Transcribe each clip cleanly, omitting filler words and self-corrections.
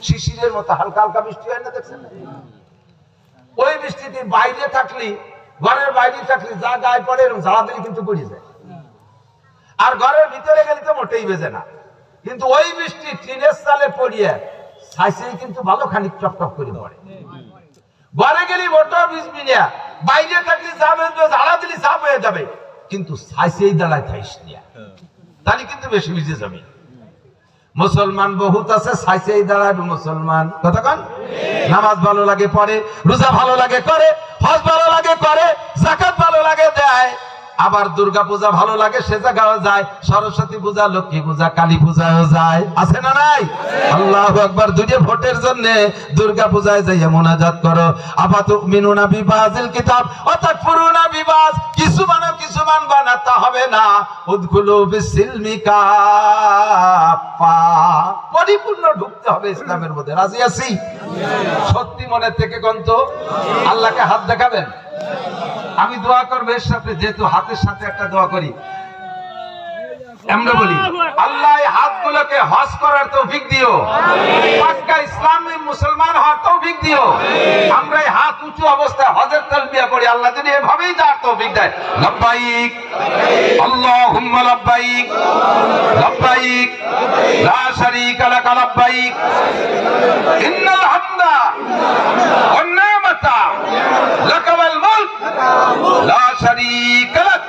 শিশিরের মতো হালকা হালকা বৃষ্টি হয় না, দেখছেন? ওই বৃষ্টিতে বাইরে থাকলি, ঘরের বাইরে থাকলি যা গায়ে পড়ে এরকম জ্বালা দিলে কিন্তু পড়ে যায়। আর ঘরের ভিতরে গেলে তো মোটেই বেজে না। কিন্তু ওই বৃষ্টি টিনের চালে পড়িয়ে ছাইছেই কিন্তু ভালো খানিক চকচক করে পড়ে। ঘরে গেলি মোটো ভিজবি না, বাইরে থাকলে যাবে জ্বালা দিলি সাফ হয়ে যাবে, কিন্তু ছাইছেই দাঁড়ায় থাইস না, তাহলে কিন্তু বেশি ভিজে যাবে। মুসলমান বহুত আছে ছাইছেই দাঁড়ায় মুসলমান, কতক্ষণ নামাজ ভালো লাগে পড়ে, রোজা ভালো লাগে করে, হজ ভালো লাগে করে, যাকাত ভালো লাগে দেয়, আবার দুর্গা পূজা ভালো লাগে সে জায়গাও যায়, সরস্বতী পূজা, লক্ষ্মী পূজা, কালী পূজাও যায়, আছে না নাই? আল্লাহু আকবার। দুইটা ভোটের জন্য দুর্গা পূজায় যাইয়া মুনাজাত করো। আফাতুমিনুনা বিবাযিল কিতাব ওয়া তাকফুরুনা বিবায, কিছু মানো কিছু মানবা না তা হবে না। উদখুলু বিসিলমি কাফা, পরিপূর্ণ ঢুকতে হবে ইসলামের মধ্যে। রাজি আছি? সত্যি মনে থেকে কন্ত আল্লাহকে হাত দেখাবেন। আমি দোয়া করবো এর সাথে, যেহেতু হাতের সাথে একটা দোয়া করি, আমরা বলি আল্লাহ এই হাতগুলোকে হজ করার তৌফিক দিও, পাক্কা ইসলামী মুসলমান হওয়ার তৌফিক দিও। আমরা এই হাত উঁচু অবস্থায় হজের তালবিয়া করি, আল্লাহ যদি এভাবেই যাওয়ার তৌফিক দেয়। লাব্বাইক আল্লাহুম্মা লাব্বাইক, লাব্বাইক লা শারীকা লাক লাব্বাইক, ইন্নাল হামদা ওয়ান নি'মাতা লাক ওয়াল মুলক লা শারীকা লাক।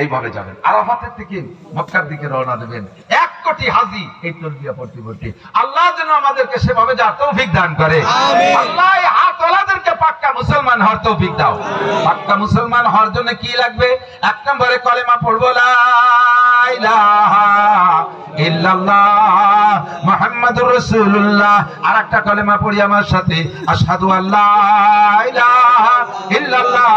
এইভাবে যাবেন, আরাফাতের থেকে মক্কার দিকে রওনা দেবেন, 1 কোটি হাজী এই তালবিয়া পড়তে পড়তে। আল্লাহ যেন আমাদেরকে সেভাবে যাওয়ার তৌফিক দান করে। আল্লাহ এই হাতওয়ালাদেরকে পাক্কা মুসলমান হওয়ার তৌফিক দাও। পাক্কা মুসলমান হওয়ার জন্য কি লাগবে? 1 নম্বরে কলেমা পড়বো, লা ইলাহা ইল্লাল্লাহ মুহাম্মাদুর রাসূলুল্লাহ। আরেকটা কলেমা পড়ি আমার সাথে, আশহাদু আল্লা ইলাহা ইল্লাল্লাহ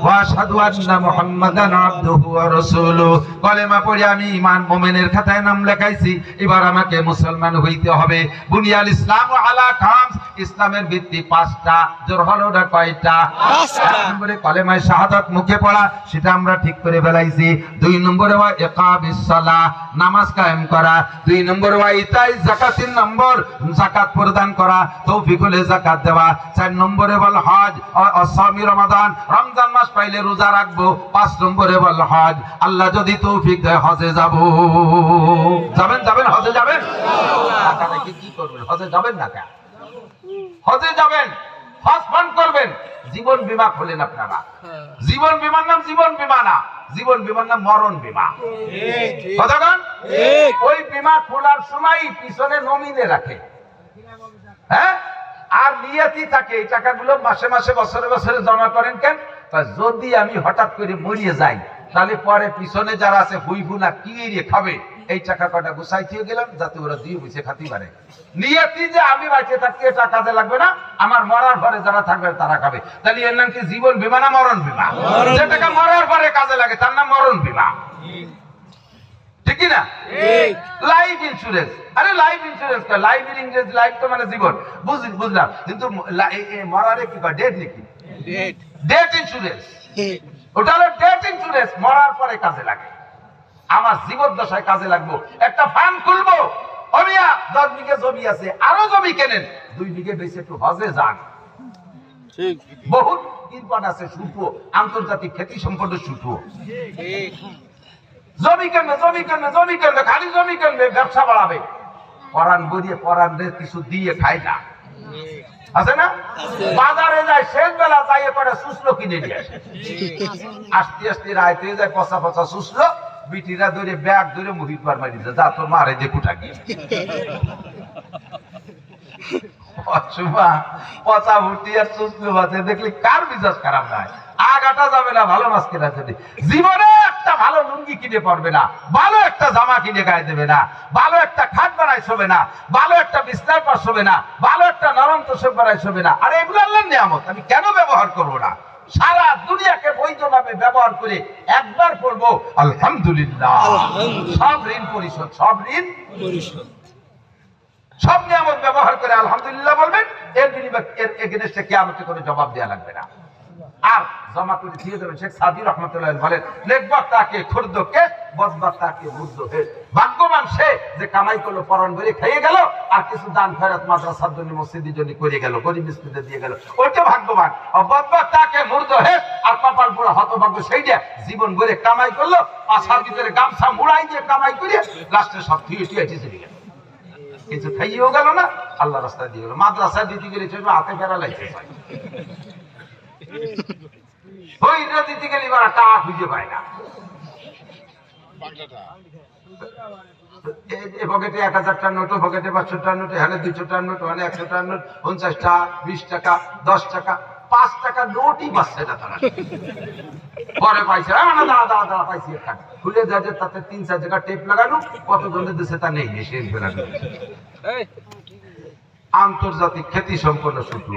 ওয়া আশহাদু আন্না মুহাম্মাদান আবদুহু ওয়া রাসূলুহু। কলেমা পড়ে আমি ঈমান মুমিনের খাতায় নাম লেখাইছি, এবার আমাকে মুসলমান হইতে হবে। বুনিয়াল ইসলামু আলা খামস, ইসলামের ভিত্তি 5টা। জোর হলো না কয়টা? 5টা। 1 নম্বরে কলেমায়ে শাহাদাত মুখে পড়া, সেটা আমরা ঠিক করে ফেলাইছি। 2 নম্বরে ওয়া ইকামিস সালাহ, নামাজ কায়েম করা। 2 নম্বরে ওয়া ইতাই যাকাত, 3 নম্বর যাকাত প্রদান করা, তৌফিক হলে যাকাত দেওয়া। 4 নম্বরে বল হজ, অসামি রমাদান, রমজান মাস পাইলে রোজা রাখবো। 5 নম্বরে বল হজ, আল্লাহ যদি তৌফিক দেয় হজে যাব। যাবেন যাবেন হজে যাবেন? টাকা রেখে কি করবেন? হজে যাবেন না কেন? হজে যাবেন, হজ ফান্ড করবেন, জীবন বীমা খোলেন আপনারা। জীবন বীমার নাম জীবন বীমা না, জীবন বীমার নাম মরণ বীমা। কতক্ষণ? ওই বীমা খোলার সময় পিছনে নমিনে রাখে, হ্যাঁ, আর নিয়তি থাকে এই টাকাগুলো মাসে মাসে বছরে বছরে জমা করেন। কেন? যদি আমি হঠাৎ করে মরিয়ে যাই, তাহলে পরে পিছনে যারা আছে হুই হুনা কি খাবে, এই টাকা কটা গুছাই দিয়ে গেলাম যাতে ওরা দিয়ে বুঝে খাতে পারে। নিয়তি যে আমি বাঁচে থাকতে এটা কাজে লাগবে না, আমার মরার পরে যারা থাকবে তারা খাবে। তাহলে এর নাম কি জীবন বীমা না মরণ বীমা? যে টাকা মরার পরে কাজে লাগে তার নাম মরণ বীমা, ঠিক না? Life insurance. আরে লাইফ ইন্স্যুরেন্স কা, লাইফ এর ইংরেজি লাইফ তো মানে জীবন, বুঝলাম, কিন্তু মরারে কি কয়? ডেট নাকি? ডেট ইন্স্যুরেন্স, ওটা হলো ডেট ইন্স্যুরেন্স, মরার পরে কাজে লাগে। আমার জীবদ্দশায় কাজে লাগবো, একটা ফান্ড খুলবো। অমিয়া 10 বিঘা জমি আছে, আরো জমি কেনেন, 2 বিঘা বেশি একটু হজে যান। ঠিক, বহুত ইনপাট আছে, সুফো, আন্তর্জাতিক খ্যাতি সম্পন্ন সুফো। জমি কেনবে, জমি কেনবে, জমি কেনবে, খালি জমি কেনবে, ব্যবসা বাড়াবে। পরান বইয়ে পরান কিছু দিয়ে খায় না, আছে না? বাজারে যায়, শেষ বেলা যাইয়ে পরে সুসলো কিনে নিয়ে আসে। আস্তে আস্তে রাইতে যায়, পচা পচা সুসলো, বিটিরা ধরে ব্যাগ ধরে মুহিত পার মারি যা তোর মারে যে কুটা গিয়ে পচা ভর্তি আর সুসলো আছে, দেখলে কার মিজাজ খারাপ হয়? আগাটা যাবে না ভালো মাছ কেনার জন্য, জীবনে একটা ভালো লুঙ্গি কিনে পড়বে না, ভালো একটা জামা কিনে গায়ে দেবে না, ভালো একটা খাট বানাই শোবে না, ভালো একটা বিছনার পাশ শোবে না, ভালো একটা নরম তোষক বানাই শোবে না। আর এগুলো আল্লাহর নিয়ামত, আমি কেন ব্যবহার করবো না? সারা দুনিয়াকে বৈধভাবে ব্যবহার করে একবার পড়বো আলহামদুলিল্লাহ, সব ঋণ পরিশোধ, সব ঋণ পরিশোধ, সব নিয়ামত ব্যবহার করে আলহামদুলিল্লাহ বলবেন। এর বিনিময়ে এর এগেইনস্টে কিয়ামতে কোনো জবাব দেওয়া লাগবে না। আর জমা করে দিয়ে দেবেন। শেখ সাদি রহমতুল্লাহ বলেন, লেখবা তাকে খুর্দ কেস বদবাক তাকে মুগ্ধ হে। ভাগ্যবান সে যে কামাই করলো, পরন করে খেয়ে গেল, আর কিছু দান খয়রাত মাদ্রাসার জন্য মসজিদের জন্য করে গেল, গরিব মিসকিনদের দিয়ে গেল, ওইটা ভাগ্যবান। বদবাক তাকে মুগ্ধ হে, আর কপাল পুরো হতভাগ্য সেইটা জীবন ভরে কামাই করলো, পাশার ভিতরে গামছা মুড়াই দিয়ে কামাই করে লাস্টে সব থুয়ে চলে গেল, কিছু খাইয়েও গেল না, আল্লাহ রাস্তায় দিয়ে গেল। মাদ্রাসায় দিতে গেলে চলবে, হাতে ফেরা লাগছে, ওইটা দিতে গেলে টাকা খুঁজে পায় না। পকেটে 1000 টাকার নোট, পকেটে 500 টাকার নোট, এখানে 200 টাকার নোট, ওখানে 100 টাকার নোট, 50 টাকা, 20 টাকা, 10 টাকা, 5 টাকার নোটই পাচ্ছে না তারা। পরে পাইছে, দাদা পাইছি একটা, খুলে যাচ্ছে, তাতে 3-4 জায়গা টেপ লাগানো, কত জনের দেশে তা নেই, শেষ বেলা। আন্তর্জাতিক খ্যাতি সম্পন্ন সূত্র,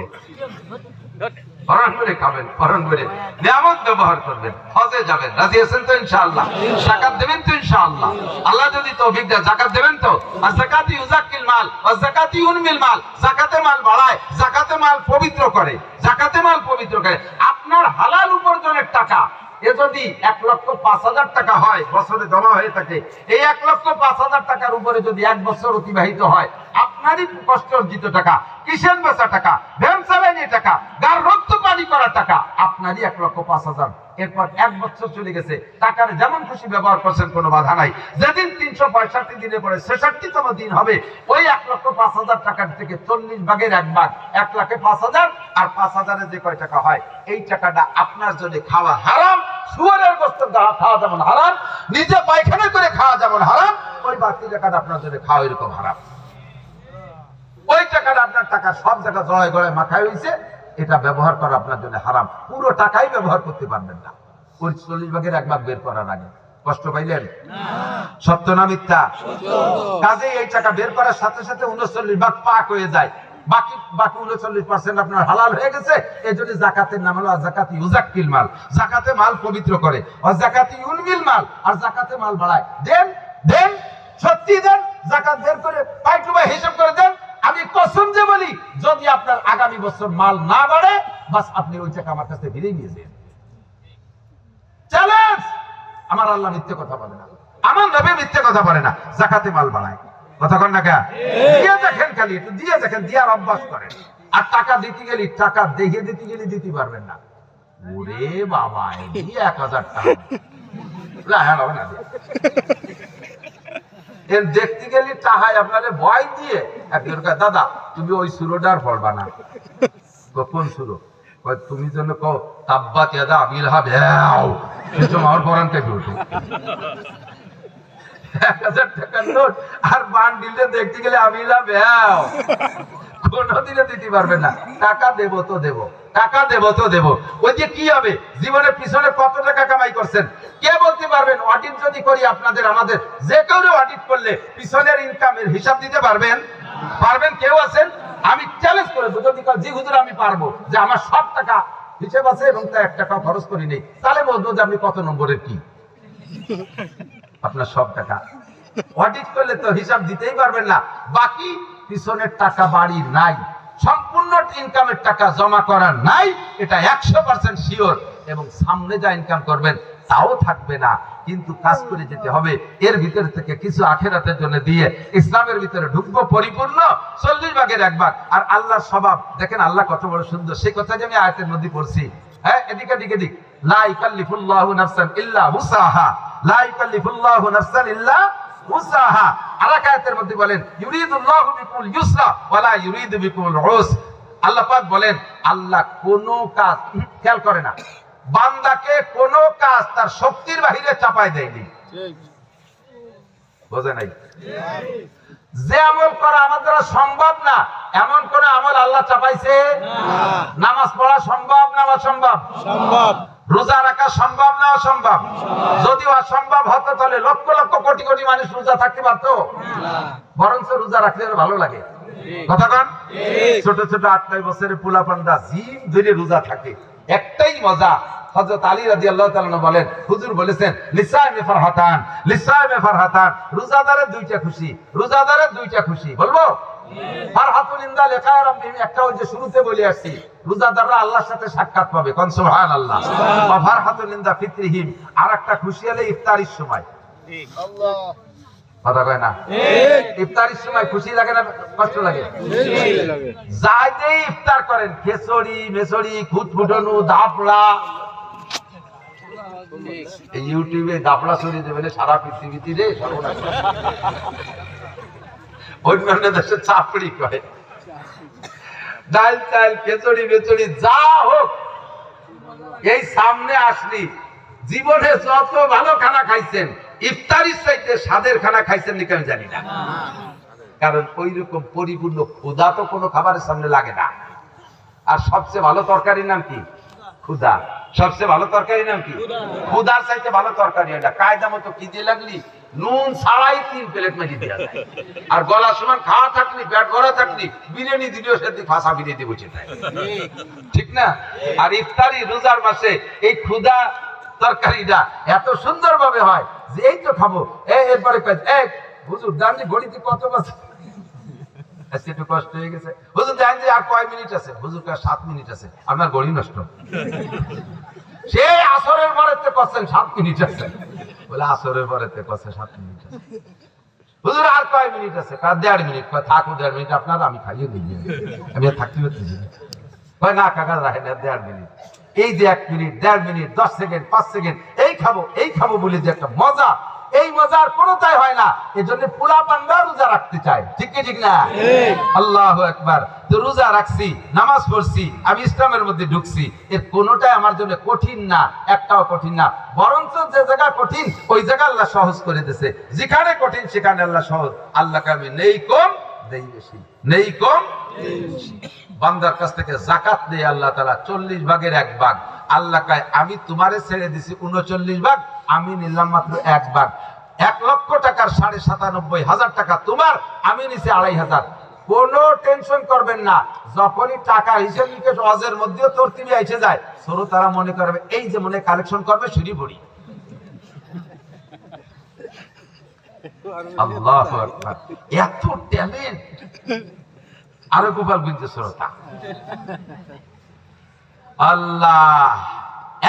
পরন করে খাবেন, পরন করে নিয়ামত ব্যবহার করবেন, হজে যাবেন, রাজি আছেন তো ইনশাআল্লাহ? যাকাত দেবেন তো ইনশাআল্লাহ? আল্লাহ যদি তৌফিক দেয় যাকাত দেবেন তো? আর যাকাতি ইউজাক্কিল মাল ওয়া যাকাতি ইউনমিল মাল, যাকাতে মাল বাড়ায়, যাকাতে মাল পবিত্র করে, যাকাতে মাল পবিত্র করে। আপনার হালাল উপার্জনের টাকা এ যদি 1,05,000 টাকা হয়, বছরে জমা হয়ে থাকে, এই 1,05,000 টাকার উপরে যদি 1 বছর অতিবাহিত হয়, আপনারই কষ্ট অর্জিত টাকা, কিষেন বেচা টাকা, ভ্যান চালানি টাকা, গার রক্ত পানি করা টাকা, আপনারই 1,05,000। এরপর 1 বছর চলে গেছে, টাকার যেমন খুশি ব্যবহার করছেন, কোনো বাধা নাই। যেদিন 365 দিনের পরে 66তম দিন হবে, ওই 1,05,000 টাকার থেকে 40 ভাগের 1 ভাগ, 1,05,000, আর 5,000-এ যে কয় টাকা হয়, এই টাকাটা আপনার জন্য খাওয়া হারাম। শুয়োরের গোশত খাওয়া যেমন হারাম, নিজে পায়খানা করে খাওয়া যেমন হারাম, ওই বাকি টাকাটা আপনার জন্য খাওয়া এরকম হারাম। ওই টাকাটা আপনার টাকা সব জায়গা জড়ায় গড়ায় মাখায় হয়েছে, এটা ব্যবহার করা আপনার জন্য হারাম। পুরো টাকাই ব্যবহার করতে পারবেন না ওই 40 ভাগের 1 ভাগ বের করার আগে। কষ্ট পাইলেন? সত্য না মিথ্যা? কাজে এই টাকা বের করার সাথে সাথে 39 ভাগ পাক হয়ে যায়, বাকি 39% আপনার হালাল হয়ে গেছে। এই জন্য যাকাতের নাম হলো যাকাতি ইউজাক্কিল মাল, যাকাতে মাল পবিত্র করে, আর যাকাতি ইউনমিল মাল, আর যাকাতে মাল বাড়ায়। দেন দেন, সত্যি দেন, যাকাত বের করে পাইটুবা হিসাব করে দেন। আমি কসম যে বলি, যদি আপনার আগামী বছর মাল না বাড়ে, বাস আপনি ওই টাকা আমার কাছে ফিরে নিয়ে যান। চ্যালেঞ্জ! আমার আল্লাহ মিথ্যে কথা বলে না, আমার নবী মিথ্যে কথা বলে না। যাকাতে মাল বাড়ায়, কথা কন না কে? দিয়ে দেখেন, খালি একটু দিয়ে দেখেন, দিয়ার অভ্যাস করেন। আর টাকা দিতে গেলে, টাকা দেখে দিতে গেলে দিতে পারবেন না। ওরে বাবা, 1000 টাকা হবে না, দেখতে গেলে টাহায় আপনারে ভয় দিয়ে একজন কয়, দাদা তুমি ওই সুরোটার পড়বা না। কোন সুরো? তুমি যেন কও তাব্বাত ইয়াদা আবি লাহাব, কিন্তু আমার পরান থেকে উঠো। 1000 টাকার নোট আর বান্ডিলটা দেখতে গেলে আবি লাহাব কোনদিনও দিতে পারবেন না। টাকা দেবো তো দেবো, টাকা দেবো তো দেবো। ওই যে কি হবে, জীবনের পিছনে কত টাকা কামাই করছেন কে বলতে পারবেন? অডিট যদি করি আপনাদের, আমাদের যে কেউ অডিট করলে পিছনের ইনকামের হিসাব দিতে পারবেন? পারবেন? কেউ আছেন? আমি চ্যালেঞ্জ করে দেবো, যদি জি হুজুর আমি পারবো, যে আমার সব টাকা হিসেব আছে এবং তা 1 টাকা খরচ করি নেই, তাহলে বলবো যে আপনি কত নম্বরের কি। আপনার সব টাকা অডিট করলে তো হিসাব দিতেই পারবেন না। বাকি পিছনের টাকা বাড়ির নাই, সম্পূর্ণ ইনকামের টাকা জমা করার নাই, এটা 100% শিওর। এবং সামনে যা ইনকাম করবেন তাও থাকবে না, কিন্তু কাজ করে যেতে হবে। এর ভিতর থেকে কিছু আখিরাতের জন্য দিয়ে ইসলামের ভিতরে ঢুকবো পরিপূর্ণ 40 ভাগের 1 ভাগ। আর আল্লাহর স্বভাব দেখেন, আল্লাহ কত বড় সুন্দর, সেই কথা যে আমি আয়াতের মধ্যে পড়ছি। হ্যাঁ, এদিকে দিকে দিক, লা ইকাল্লিফুল্লাহু নাফসান ইল্লা উসাহা, লা ইকাল্লিফুল্লাহু নাফসান ইল্লা উসাহা। আরেক আয়াতের মধ্যে বলেন, ইউরিদুল্লাহু বিকুল ইউসরা ওয়ালা ইউরিদু বিকুল উসর। আল্লাহ পাক বলেন, আল্লাহ কোন কাজ খেয়াল করে না, বান্দাকে কোন কাজ তার শক্তির বাহিরে চাপায় দেয়নি। বোঝে নাই? যে আমল করা আমাদের দ্বারা সম্ভব না, এমন কোন আমল আল্লাহ চাপাইছে না। নামাজ পড়া সম্ভব না অসম্ভব? সম্ভব। রোজা রাখা সম্ভব না অসম্ভব? যদি অসম্ভব হতো তাহলে লক্ষ লক্ষ কোটি কোটি মানুষ রোজা থাকতে পারতো না। বরঞ্চ রোজা রাখলে ভালো লাগে, কথা কন? ছোট ছোট 8-9 বছরের পোলাপানরা জিম ধরে রোজা থাকে, একটাই মজা। হযরত আলী রাদিয়াল্লাহু তাআলা বলেন, হুজুর বলেছেন, লিসাইমে ফারহাতান, লিসাইমে ফারহাতান, রোজাদারের 2টা খুশি, রোজাদারের 2টা খুশি। বলবো? ফারহাতুন ইনদা লিকায়ে রাব্বিহিম, একটা ওই যে শুরুতে বলে আসছি, রোজাদাররা আল্লাহর সাথে সাক্ষাৎ পাবে, কোন সুবহানাল্লাহ। ওয়া ফারহাতুন ইনদা ফিতরিহিম, আরেকটা খুশি হলো ইফতারির সময়। কথা কয় না? ইফতারির সময় খুশি লাগে না কষ্ট লাগে? যাইতে ইফতার করেন খেচড়ি মেচড়ি খুঁতফুটানো দাপড়া, ইউটিউবে দাপড়া ছড়িয়ে দেবেন সারা পৃথিবীতে রে সর্বনাশ। অন্যান্য দেশে চাপড়ি কয়, ডাল চাল খেচড়ি মেচড়ি যা হোক, এই সামনে আসলি জীবনে যত ভালো খানা খাইছেন ইফতারির চাইতে স্বাদের খানা খাইছেন নাকি আমি জানি না, কারণ ওই রকম পরিপূর্ণ ক্ষুধা তো কোনো খাবারের সামনে লাগে না। আর সবচেয়ে ভালো তরকারির নাম কি? ক্ষুধা। সবচেয়ে ভালো তরকারির নাম কি? ক্ষুধার চাইতে ভালো তরকারি হয় না। কায়দা মতো কি দিয়ে লাগলি নুন ছাড়াই 3 প্লেট মেখে দেওয়া যায়, আর গলা সমান খাওয়া থাকলি পেট ভরা থাকলি বিরিয়ানি দিলেও সেটি ফাঁসা বিরিয়ানি বসে যায়, ঠিক না? আর ইফতারি রোজার মাসে এই ক্ষুধা তরকারিটা এত সুন্দর ভাবে হয় যে এই তো খাবো, এরপরে হুজুর জানি ঘড়িতে কত বাজে, একটু কষ্ট হয়ে গেছে হুজুর জানেন যে আর কয় মিনিট আছে, হুজুর 7 মিনিট আছে, আপনার ঘড়ি নষ্ট। সে আসরের পরে করছেন 7 মিনিট আছে, বলে আসরের পরে করছে 7 মিনিট আছে, হুজুর আর কয় মিনিট আছে, 1.5 মিনিট, থাকো 1.5 মিনিট আপনার, আমি খাইয়ে দিই, আমি আর থাকতে পারতেছি না কাকা রাখেন 1.5 মিনিট। এই যে 1 মিনিট 1.5 মিনিট 10 সেকেন্ড 5 সেকেন্ড এই খাবো বলে যে একটা মজা, এই মজার কোনটাই হয় না। এজন্য পোলা পান্ডা রোজা রাখতে চায়, ঠিক কি ঠিক না? আল্লাহু আকবার। তো রোজা রাখছি, নামাজ পড়ছি, আমি ইসলামের মধ্যে ঢুকছি, এর কোনটাই আমার জন্য কঠিন না, একটাও কঠিন না। বরঞ্চ যে জায়গা কঠিন ওই জায়গা আল্লাহ সহজ করে দিয়েছে, যেখানে কঠিন সেখানে আল্লাহ সহজ। আল্লাহকে আমি নেই কম দেই বেশি, নেই কম দেই বেশি। বান্দার কাছ থেকে যাকাত নেই আল্লাহ তাআলা 40 ভাগের 1 ভাগ। আল্লাহ কয় আমি তোমারে ছেড়ে দিছি 39 ভাগ, আমি নিলাম মাত্র 1 ভাগ। 1 লক্ষ টাকার 97,500 টাকা তোমার, আমি নিছি 2,500। কোনো টেনশন করবেন না, যখনই টাকা হিসেব নিকেশ ওয়াজের মধ্যেও তরতিবি এসে যায়, শ্রোতারা মনে করবে এই যে মনে কালেকশন করবে শুনি পড়ি। আল্লাহু আকবার, এত ট্যালেন্ট। আরো গোপাল গুঞ্জে শ্রোতা, আল্লাহ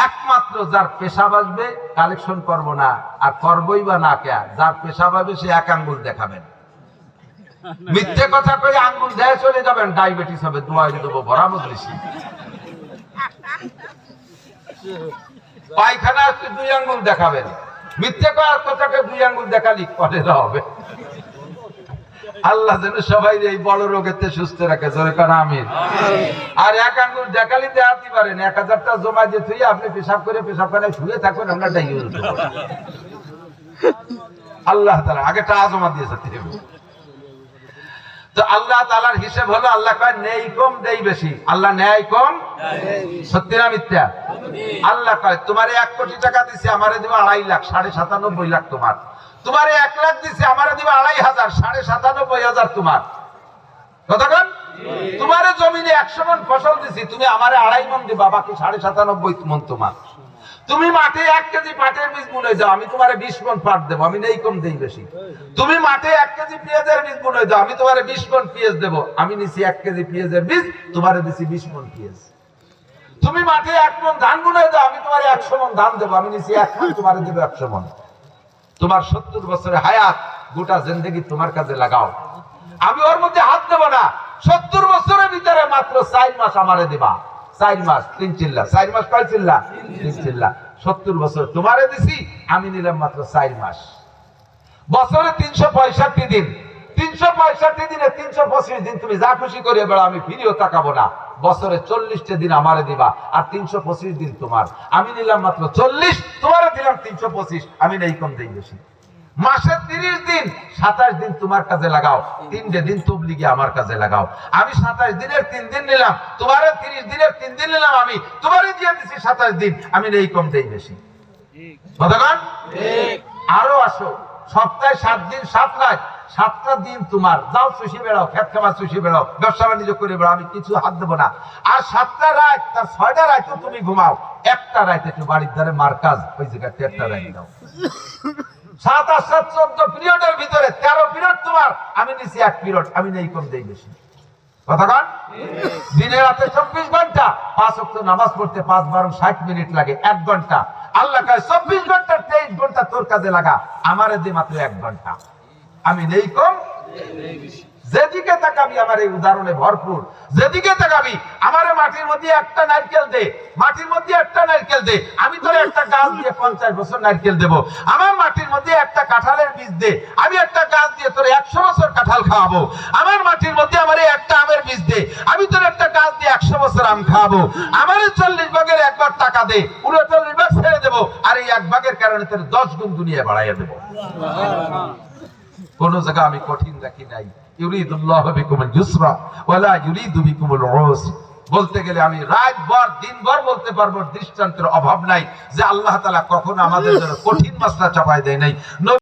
একমাত্র যার পেশা বাজবে কালেকশন করব না, আর করবই বা না কে, যার পেশা বাজবে সে 1 আঙ্গুল দেখাবেন, মিথ্যে কথা কই আঙ্গুল দেয় চলে যাবেন, ডায়াবেটিস হবে, দোয়া দেবো ভরা মজলিসি। পায়খানা আসলে 2 আঙ্গুল দেখাবেন, মিথ্যে কথাকে 2 আঙ্গুল দেখালি করে হবে। আল্লাহ যেন সবাই এই বড় রোগেতে সুস্থ রাখে, জোরে কোন আমিন। আর 1 আঙ্গুল দেখালি দেখাতে পারেন, 1000টা জমা দিয়ে তুই আপনি পেশাব করে শুয়ে থাকবেন, আমরা ডাইয়ে আল্লাহ তাআলা আগেটা জমা দিয়েছে। তো আল্লাহ তাআলার হিসাব হলো, আল্লাহ কয় নেই কম দেই বেশি। আল্লাহ ন্যায় কম, সত্যি না মিথ্যা? আল্লাহ কয় তোমারে 1 কোটি টাকা দিছি, আমারে দিব 2.5 লাখ, 97.5 লাখ তোমার। তোমারে 1 লাখ দিছি, আমারে দিব 2.5 97.5 তোমার। কতক্ষণ? তোমারে জমিনে 100 মণ ফসল দিছি, তুমি আমারে 2.5 মণ দিবা, বাকি 97.5 মণ তোমার। তুমি মাঠে 1 কেজি পাটের বীজ বুনে যাও, আমি তোমারে 20 মণ পাট দেব, আমি নেই কম দেই বেশি। তুমি মাঠে 1 কেজি পেঁয়াজের বীজ বুনে যাও, আমি তোমারে 20 মণ পেঁয়াজ দেব, আমি নিছি 1 কেজি পেঁয়াজের বীজ, তোমারে দিছি 20 মণ পেঁয়াজ। তুমি মাঠে 1 মণ ধান বুনে যাও, আমি তোমারে 100 মণ ধান দেব, আমি নিছি 1 মণ, তোমারে দেব 100 মণ। তোমার 70 বছরের হায়াত গোটা জিন্দেগি তোমার কাজে লাগাও, আমি ওর মধ্যে হাত দেব না। 70 বছরের ভিতরে মাত্র 4 মাস আমারে দিবা, 4 মাস 3 চিল্লা, 4 মাস কয় চিল্লা? 3 চিল্লা। 70 বছর তোমারে দিছি, আমি নিলাম মাত্র 4 মাস। বছরে 365 দিন, 365 দিনে 325 দিন তুমি যা খুশি করে বেড়াও, আমি ফিরেও তাকাবো না। বছরে 40টা দিন আমারে দিবা, আর 325 দিন তোমার। আমি নিলাম মাত্র 40, তোমারে দিলাম 325, আমি নেই কম দেই বেশি। মাসে 30 দিন, 27 দিন তোমার কাজে লাগাও, 3 দিন তাবলীগে আমার কাজে লাগাও। আমি 27 দিনের 3 দিন নিলাম, তোমারে 30 দিনের 3 দিন নিলাম, আমি তোমারে দিয়ে দিছি 27 দিন, আমি নেই কম দেই বেশি। কতক্ষণ? ঠিক। আরো আসো, সপ্তাহে 7 দিন 7 রাত, 7টা দিন তোমার, যাও শুষে বেড়াও, খেত খাবার শুষে বেড়াও, ব্যবসা বাণিজ্য করে বেড়াও, আমি কিছু হাত দেবো না। আর 7টা রাত, তার 6টা রাত তুমি ঘুমাও, একটা রাত একটু বাড়ির ধারে মার্কাজ, ওই জায়গায় 1টা রাত দাও। 7 আর 7 14 পিরিয়ডের ভিতরে 13 পিরিয়ড তোমার, আমি নিছি 1 পিরিয়ড, আমি নেই কম দেই বেশি। কতক্ষণ? দিনে রাতে 24 ঘন্টা, 5 ওয়াক্ত নামাজ পড়তে 5 12 60 মিনিট লাগে, 1 ঘন্টা। আল্লাহ কয় 24 ঘন্টা 23 ঘন্টা তোর কাজে লাগা, আমারে দে মাত্র 1 ঘন্টা। আমি নেই কম যেদিকে তাকাবি আমার এই উদাহরণে ভরপুর, যেদিকে তাকাবি আমারে মাটির মধ্যে একটা নারকেল দে, মাটির মধ্যে একটা নারকেল দে, আমি তোর একটা গাছ দিয়ে 50 বছর নারকেল দেব। আমার মাটির মধ্যে একটা কাঁঠালের বীজ দে, আমি একটা গাছ দিয়ে তোর 100 বছর কাঁঠাল খাওয়াবো। আমার মাটির মধ্যে আমারে একটা আমের বীজ দে, আমি তোর একটা গাছ দিয়ে 100 বছর আম খাওয়াবো। আমারে 40 ভাগের 1 ভাগ টাকা দে, 39 ভাগ ছেড়ে দেবো, আর এই 1 ভাগের কারণে তোর 10 গুণ দুনিয়া বাড়াইয়া দেবো। কোন জায়গা আমি কঠিন রাখি নাই। ইউরিদুল্লাহু বিকুমুল ইউসরা ওয়ালা ইউরিদু বিকুমুল উসরা। বলতে গেলে আমি রাতভর দিনভর বলতে পারবো, দৃষ্টান্তের অভাব নাই যে আল্লাহ তাআলা কখনো আমাদের জন্য কঠিন মাসলা চাপায় দেয় নাই।